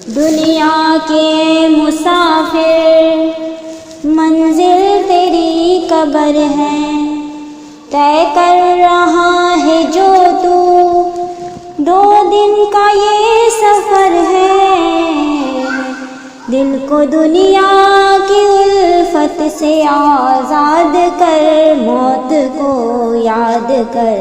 دنیا کے مسافر منزل تیری قبر ہے، طے کر رہا ہے جو تو 2 دن کا یہ سفر ہے۔ دل کو دنیا کی الفت سے آزاد کر، موت کو یاد کر،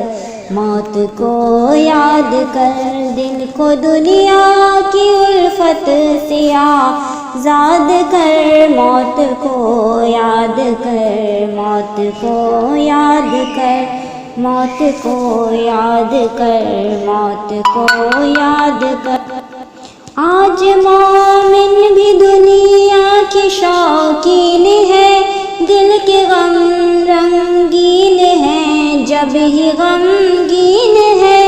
موت کو یاد کر، دل کو دنیا کی الفت سے آزاد کر، موت کو یاد کر، موت کو یاد کر، موت کو یاد کر، موت کو یاد کر۔ آج مومن بھی دنیا کے شوقین ہے، دل کے غم رنگین ہے، جب ہی غمگین ہے۔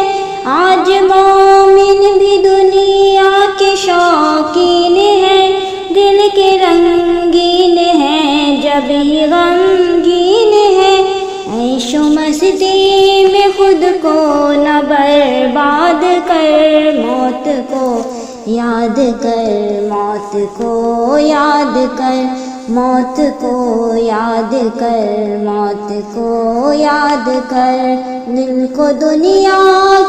آج مومن بھی دنیا کے شوقین ہے، دل کے رنگین ہے، جب ہی غمگین ہے۔ عیش و مستی میں خود کو نہ برباد کر، موت کو یاد کر، موت کو یاد کر، موت کو یاد کر، موت کو یاد کر، دل کو دنیا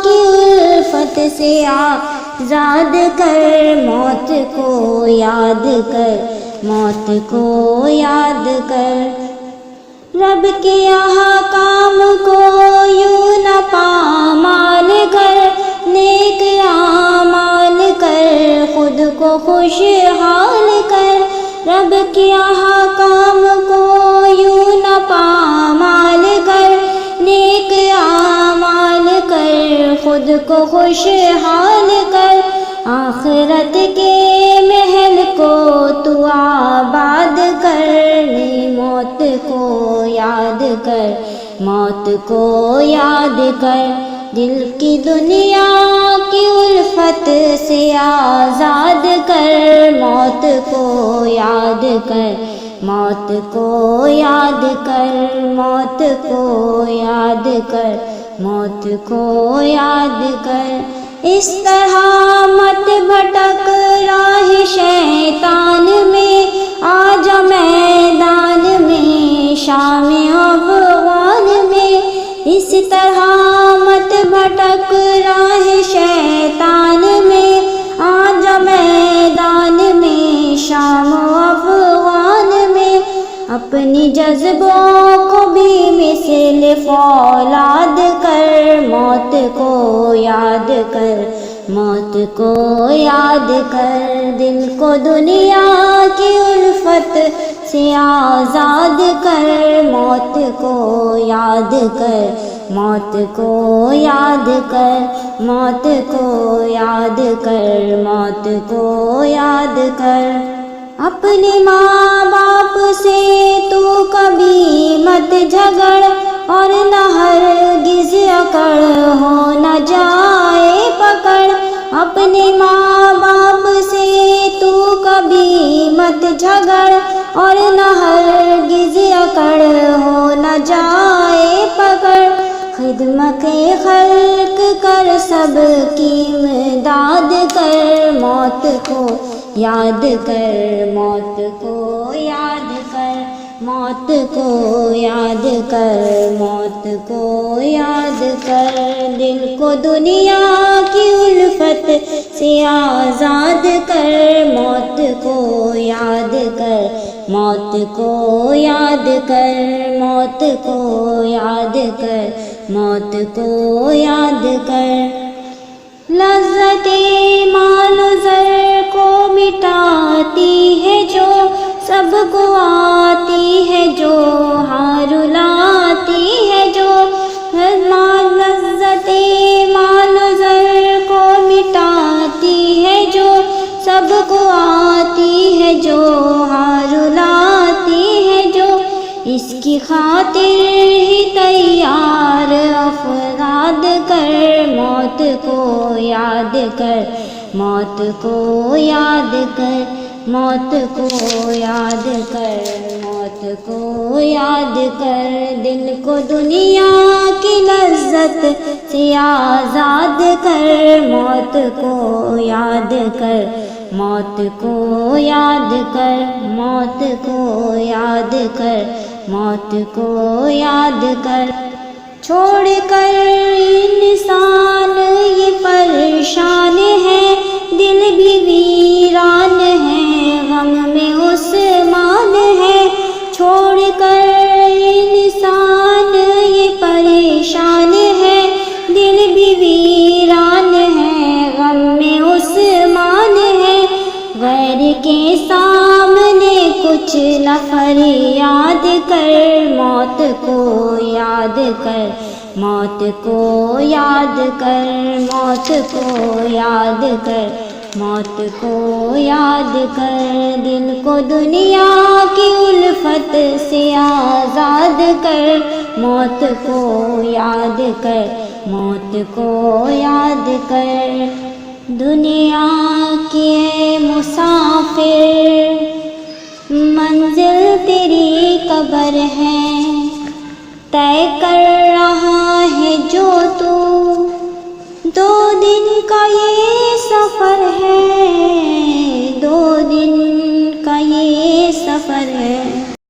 کی الفت سے آزاد کر، موت کو یاد کر، موت کو یاد کر۔ رب کے احکام کو یوں نہ پامال کر، نیک اعمال کر، خود کو خوشحال کر۔ رب کے احکام کو یوں نہ پامال کر، نیک اعمال کر، خود کو خوشحال کر۔ آخرت کے محل کو تو آباد کر، موت کو یاد کر، موت کو یاد کر، دل کی دنیا کی الفت سے آزاد کر، موت کو یاد کر، موت کو یاد کر، موت کو یاد کر، موت کو یاد کر۔ اس طرح مت بھٹک راہ شیطان میں، آجا میدان میں شام افغان میں۔ اس طرح مت بھٹک راہ شیطان میں، آجا میدان میں شام افغان میں۔ اپنی جذبوں کو بھی مثل فولاد کر، موت کو یاد کر، موت کو یاد کر، دل کو دنیا کی الفت سے آزاد کر، موت کو یاد کر، موت کو یاد کر، موت کو یاد کر، موت کو یاد کر۔ اپنے ماں باپ سے تو کبھی مت جھگڑ، اور نہ ہرگز اکڑ ہو نہ جائے پکڑ۔ اپنے ماں باپ سے تو کبھی مت جھگڑ، اور نہ ہرگز اکڑ ہو نہ جائے پکڑ۔ خدمت خلق کر، سب کی امداد کر، موت کو یاد کر، موت کو یاد کر، موت کو یاد کر، موت کو یاد کر، دل کو دنیا کی الفت سے آزاد کر، موت کو یاد کر، موت کو یاد کر، موت کو یاد کر، موت کو یاد کر۔ لذت مال و زر کو مٹاتی ہے جو، سب کو آتی ہے جو، ہار لاتی ہے جو۔ لذت مال و زر کو مٹاتی ہے جو، سب کو آتی ہے جو، ہار لاتی ہے جو۔ اس کی خاطر ہی تیار افراد کر، موت کو یاد کر، موت کو یاد کر، موت کو یاد کر، موت کو یاد کر، دل کو دنیا کی لذت سے آزاد کر، موت کو یاد کر، موت کو یاد کر، موت کو یاد کر، موت کو یاد کر، چھوڑ کر انسان یہ پریشان ہے، دل بھی ویران ہے، غم میں عثمان ہے، چھوڑ کر انسان یہ پریشان ہے، دل بھی ویران ہے، غم میں عثمان ہے، غیر کے سامنے کچھ نہ فریاد کر، موت کو یاد کر، موت کو یاد کر، موت کو یاد کر، موت کو یاد کر، دل کو دنیا کی الفت سے آزاد کر، موت کو یاد کر، موت کو یاد کر، دنیا کے مسافر منزل تیری قبر ہے، طے کر رہا ہے جو تو، 2 دن کا یہ سفر ہے، 2 دن کا یہ سفر ہے،